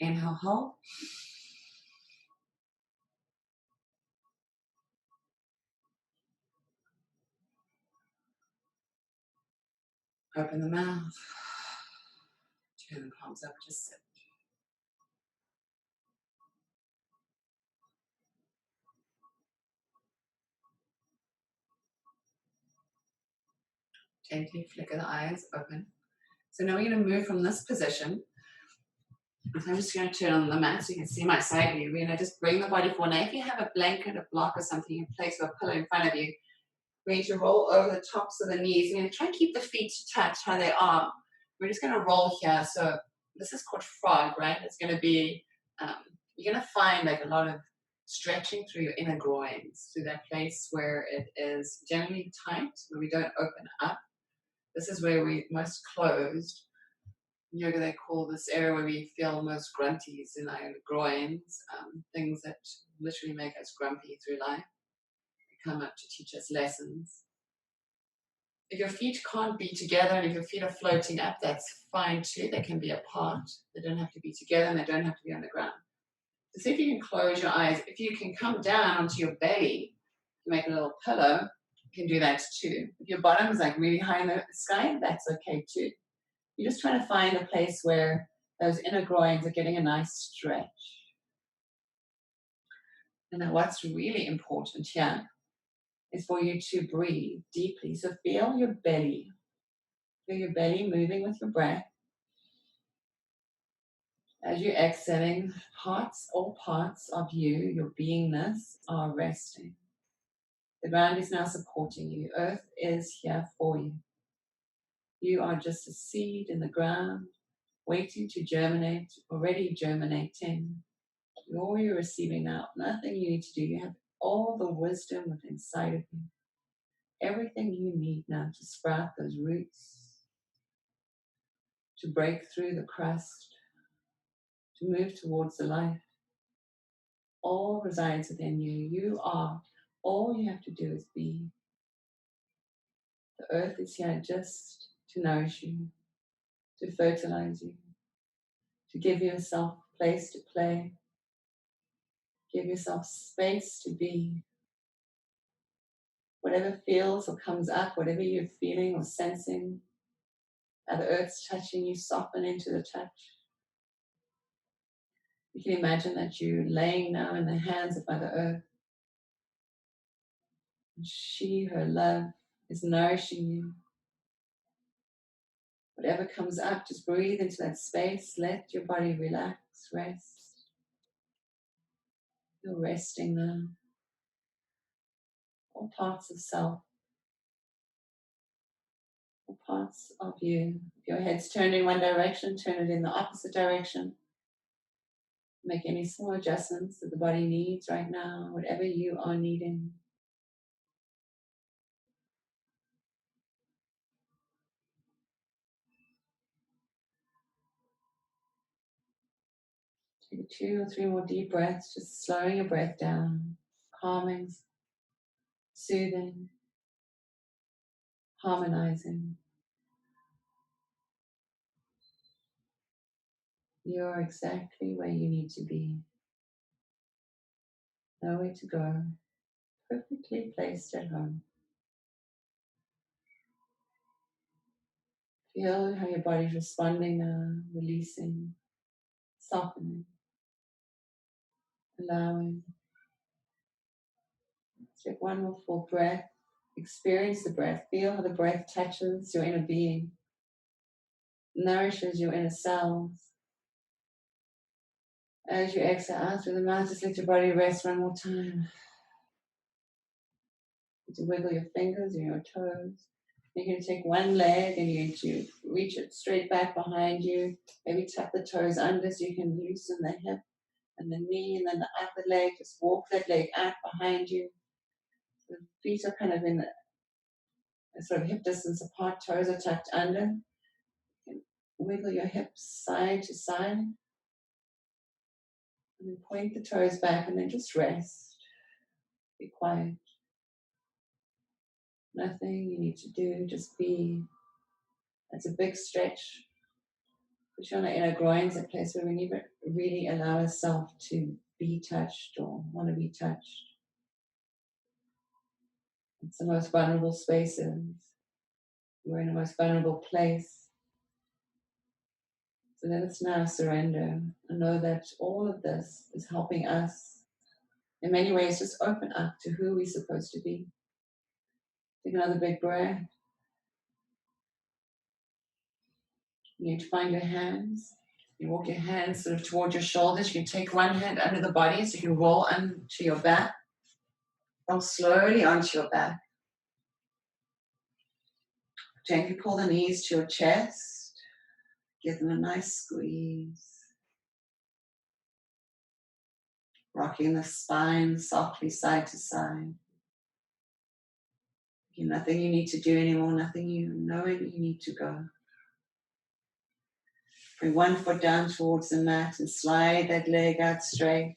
Inhale, hold. Open the mouth. Turn the palms up, just sit. Gently flicker the eyes open. So now we're going to move from this position. So I'm just going to turn on the mat so you can see my side view. We're going to just bring the body forward. Now if you have a blanket, a block or something, you can place a pillow in front of you. We're going to roll over the tops of the knees. We're going to try and keep the feet touch how they are. We're just going to roll here. So this is called frog, right? It's going to be, you're going to find like a lot of stretching through your inner groins, through that place where it is generally tight, where we don't open up. This is where we're most closed. In yoga, they call this area where we feel most grunties in our groins, things that literally make us grumpy through life. They come up to teach us lessons. If your feet can't be together and if your feet are floating up, that's fine too. They can be apart. They don't have to be together and they don't have to be on the ground. So see if you can close your eyes. If you can come down onto your belly, to make a little pillow, you can do that too. If your bottom is like really high in the sky, that's okay too. You're just trying to find a place where those inner groins are getting a nice stretch. And now what's really important here is for you to breathe deeply. So feel your belly. Feel your belly moving with your breath. As you're exhaling, all parts of you, your beingness, are resting. The ground is now supporting you. Earth is here for you. You are just a seed in the ground, waiting to germinate, already germinating. All you're receiving now, nothing you need to do. You have all the wisdom within inside of you. Everything you need now to sprout those roots, to break through the crust, to move towards the light. All resides within you. You are. All you have to do is be. The earth is here just to nourish you, to fertilize you, to give yourself place to play, give yourself space to be. Whatever feels or comes up, whatever you're feeling or sensing, how the earth's touching you, soften into the touch. You can imagine that you're laying now in the hands of Mother Earth. And she, her love, is nourishing you. Whatever comes up, just breathe into that space. Let your body relax, rest. You're resting now. All parts of self, all parts of you. If your head's turned in one direction, turn it in the opposite direction. Make any small adjustments that the body needs right now, whatever you are needing. Take 2 or 3 more deep breaths, just slowing your breath down, calming, soothing, harmonizing. You're exactly where you need to be. Nowhere to go. Perfectly placed at home. Feel how your body's responding now, releasing, softening, allowing. Take one more full breath. Experience the breath. Feel how the breath touches your inner being, nourishes your inner cells. As you exhale out through the mouth, just let your body rest one more time. To wiggle your fingers and your toes. You're going to take one leg and you're going to reach it straight back behind you. Maybe tuck the toes under so you can loosen the hip and the knee, and then the upper leg. Just walk that leg out behind you. The feet are kind of in a sort of hip distance apart. Toes are tucked under. You can wiggle your hips side to side. And then point the toes back and then just rest. Be quiet. Nothing you need to do, just be. That's a big stretch. Put you on the inner groins, a place where we never really allow ourselves to be touched or want to be touched. It's the most vulnerable spaces. We're in the most vulnerable place. So let us now surrender and know that all of this is helping us in many ways just open up to who we're supposed to be. Take another big breath. You need to find your hands. You walk your hands sort of toward your shoulders. You can take one hand under the body so you can roll onto your back. Roll slowly onto your back. Gently pull the knees to your chest. Give them a nice squeeze. Rocking the spine softly side to side. Nothing you need to do anymore, nothing you knowing you need to go. Bring one foot down towards the mat and slide that leg out straight.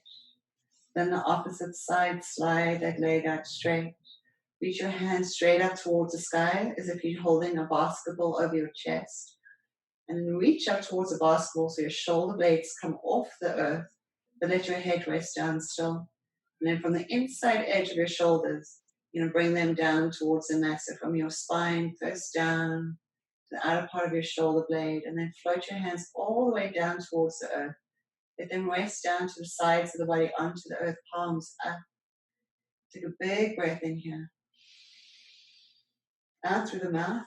Then the opposite side, slide that leg out straight. Reach your hand straight up towards the sky as if you're holding a basketball over your chest. And then reach up towards the basketball so your shoulder blades come off the earth, but let your head rest down still. And then from the inside edge of your shoulders, bring them down towards the mat. So from your spine, first down to the outer part of your shoulder blade, and then float your hands all the way down towards the earth. Let them rest down to the sides of the body, onto the earth, palms up. Take a big breath in here. Out through the mouth.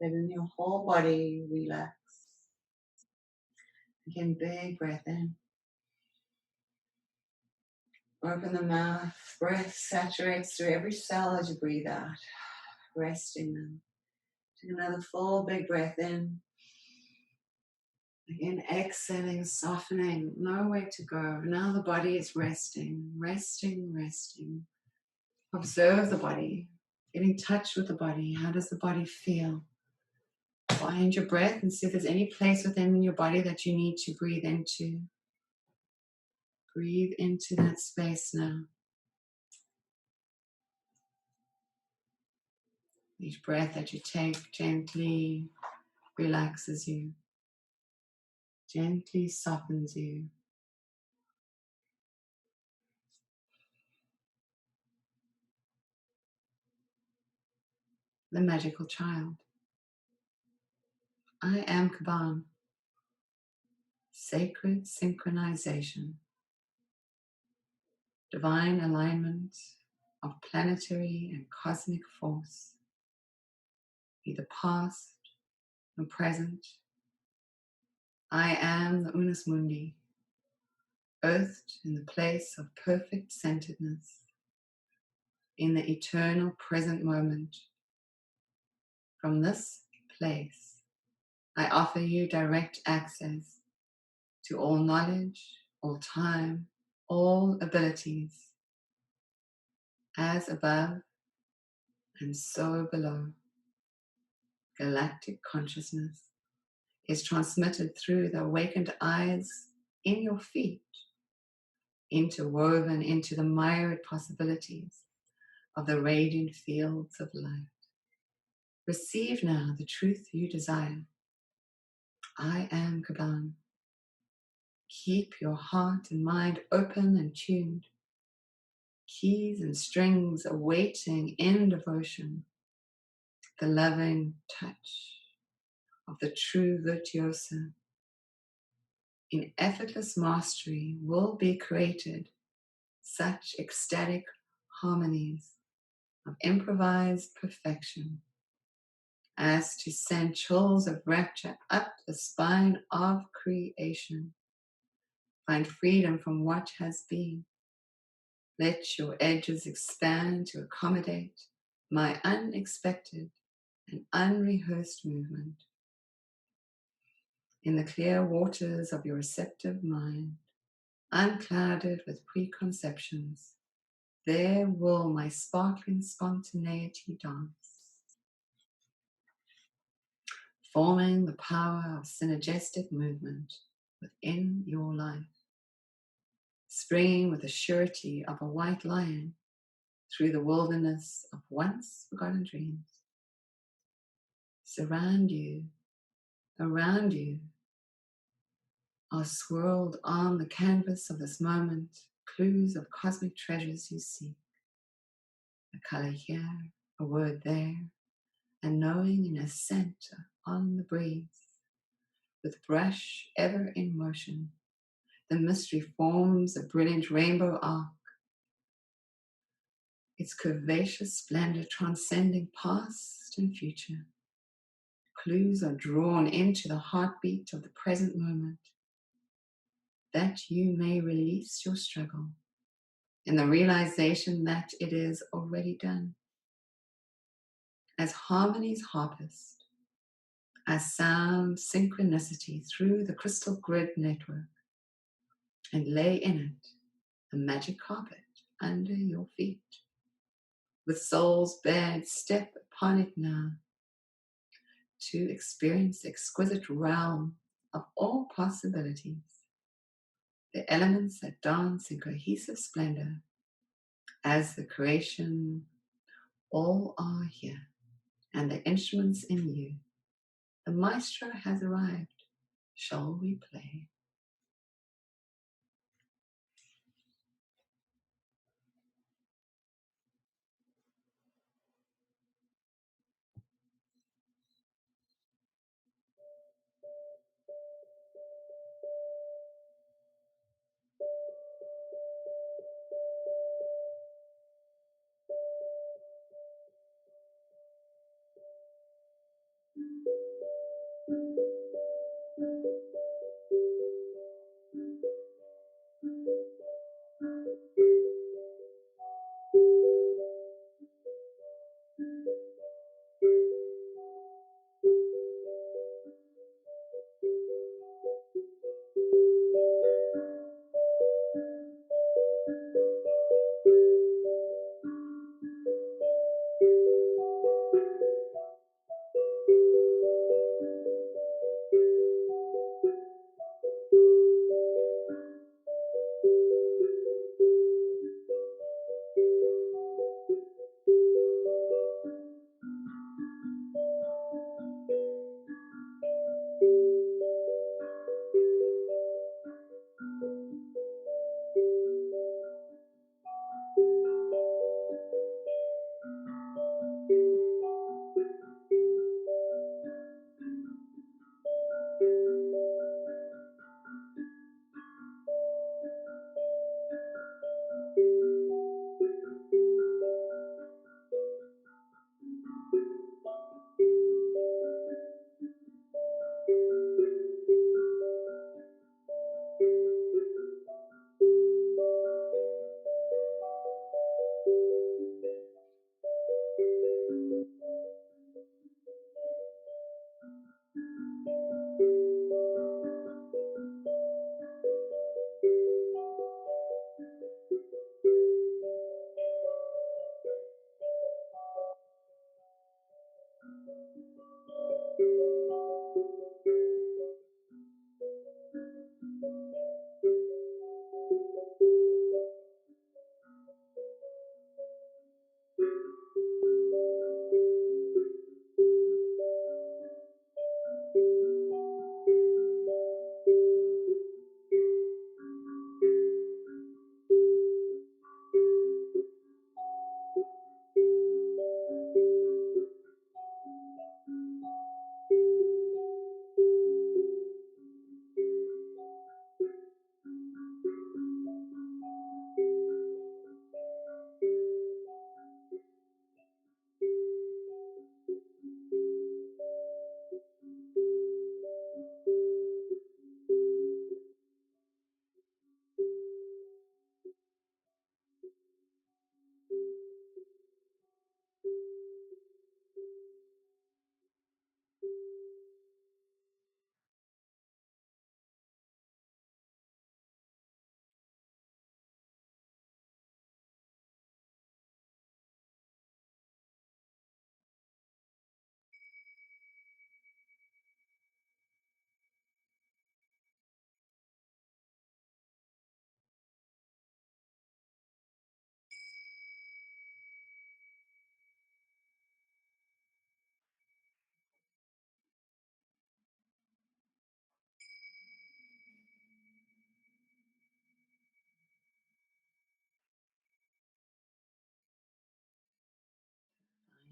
Letting your whole body relax. Again, big breath in. Open the mouth. Breath saturates through every cell as you breathe out. Resting them. Take another full big breath in. Again, exhaling, softening. Nowhere to go. Now the body is resting. Resting, resting. Observe the body. Get in touch with the body. How does the body feel? Find your breath and see if there's any place within your body that you need to breathe into. Breathe into that space now. Each breath that you take gently relaxes you, gently softens you. The magical child. I am Kaban. Sacred synchronization. Divine alignment of planetary and cosmic force. Neither past nor present. I am the Unus Mundi, earthed in the place of perfect centeredness, in the eternal present moment. From this place, I offer you direct access to all knowledge, all time, all abilities, as above and so below. Galactic consciousness is transmitted through the awakened eyes in your feet, interwoven into the myriad possibilities of the radiant fields of light. Receive now the truth you desire. I am Kaban. Keep your heart and mind open and tuned. Keys and strings awaiting in devotion. The loving touch of the true virtuoso. In effortless mastery will be created such ecstatic harmonies of improvised perfection as to send chills of rapture up the spine of creation. Find freedom from what has been. Let your edges expand to accommodate my unexpected and unrehearsed movement. In the clear waters of your receptive mind, unclouded with preconceptions, there will my sparkling spontaneity dance, forming the power of synergistic movement within your life, springing with the surety of a white lion through the wilderness of once forgotten dreams. Surround you, around you, are swirled on the canvas of this moment clues of cosmic treasures you seek. A color here, a word there, and knowing in a scent on the breeze. With brush ever in motion, the mystery forms a brilliant rainbow arc, its curvaceous splendor transcending past and future. Clues are drawn into the heartbeat of the present moment, that you may release your struggle in the realization that it is already done. as harmony's harpist, as sound synchronicity through the crystal grid network, and lay in it a magic carpet under your feet. With soul's bed, step upon it now to experience the exquisite realm of all possibilities, the elements that dance in cohesive splendor as the creation. All are here, and the instruments in you. The maestro has arrived. Shall we play?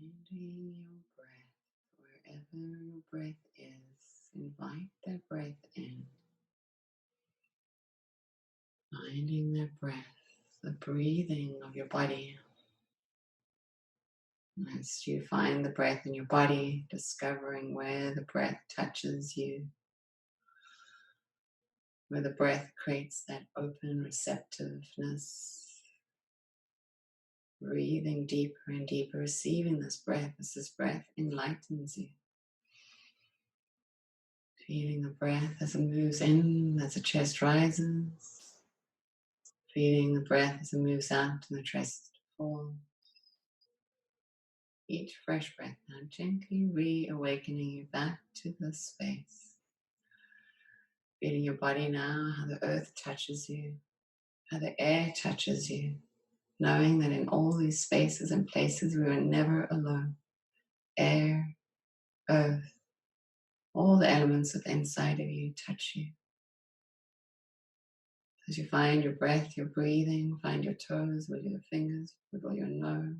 Finding your breath wherever your breath is. Invite that breath in. Finding that breath, the breathing of your body. As you find the breath in your body, discovering where the breath touches you, where the breath creates that open receptiveness, Breathing deeper and deeper, receiving this breath as this breath enlightens you. Feeling the breath as it moves in, as the chest rises. Feeling the breath as it moves out and the chest falls. Each fresh breath now gently reawakening you back to this space. Feeling your body now, how the earth touches you, how the air touches you. Knowing that in all these spaces and places we were never alone. Air, earth, all the elements of the inside of you touch you. As you find your breath, your breathing, find your toes, wiggle your fingers, wiggle your nose.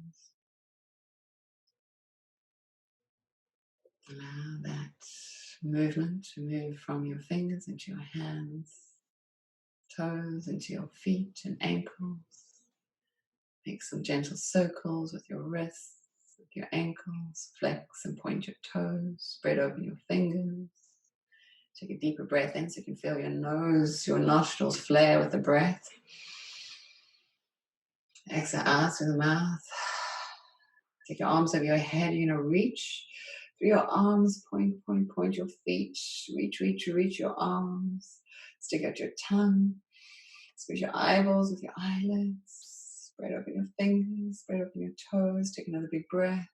Allow that movement to move from your fingers into your hands, toes into your feet and ankles. Make some gentle circles with your wrists, with your ankles. Flex and point your toes. Spread open your fingers. Take a deeper breath in so you can feel your nose, your nostrils flare with the breath. Exhale out through the mouth. Take your arms over your head. You're going to reach through your arms. Point your feet. Reach your arms. Stick out your tongue. Squeeze your eyeballs with your eyelids. Spread open your fingers. Spread open your toes. Take another big breath.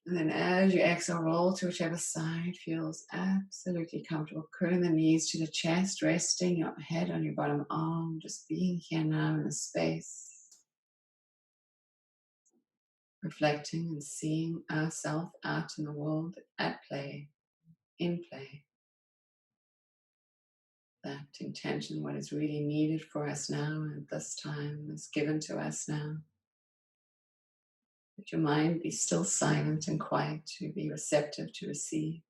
And then as you exhale, roll to whichever side feels absolutely comfortable. Curling the knees to the chest, resting your head on your bottom arm, just being here now in the space. Reflecting and seeing ourselves out in the world, at play, in play. That intention, what is really needed for us now at this time, is given to us now. Let your mind be still silent and quiet to be receptive to receive.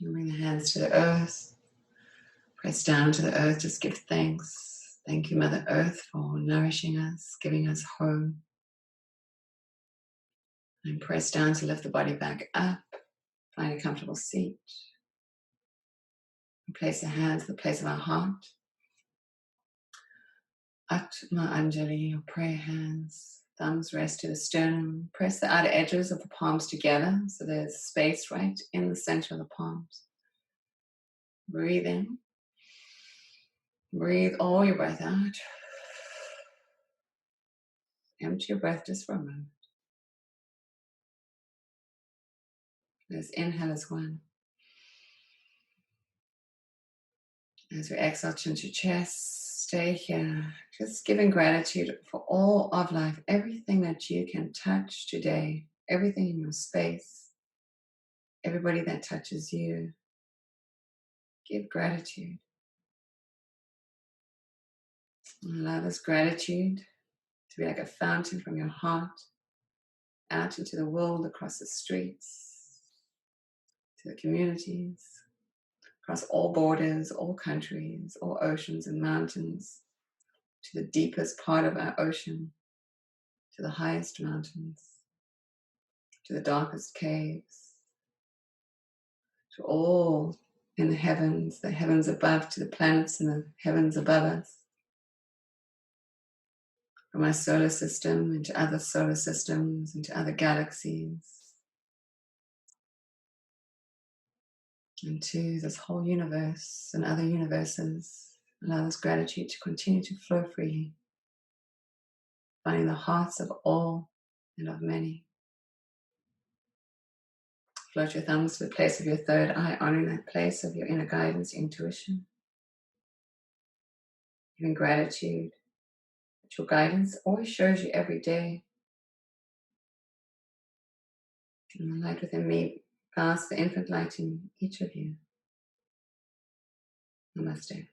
And bring the hands to the earth. Press down to the earth, just give thanks. Thank you, Mother Earth, for nourishing us, giving us home. And press down to lift the body back up. Find a comfortable seat. And place the hands at the place of our heart. Atma Anjali, your prayer hands. Thumbs rest to the sternum. Press the outer edges of the palms together so there's space right in the center of the palms. Breathe in. Breathe all your breath out. Empty your breath just for a moment. Let's inhale as one. As we exhale, chin to chest, stay here. Just giving gratitude for all of life, everything that you can touch today, everything in your space, everybody that touches you. Give gratitude. Allow this gratitude to be like a fountain from your heart out into the world, across the streets, to the communities, across all borders, all countries, all oceans and mountains, to the deepest part of our ocean, to the highest mountains, to the darkest caves, to all in the heavens above, to the planets in the heavens above us, from our solar system into other solar systems, into other galaxies, into this whole universe and other universes. Allow this gratitude to continue to flow freely, finding the hearts of all and of many. Float your thumbs to the place of your third eye, honoring that place of your inner guidance, intuition. Giving gratitude that your guidance always shows you every day. And the light within me casts the infinite light in each of you. Namaste.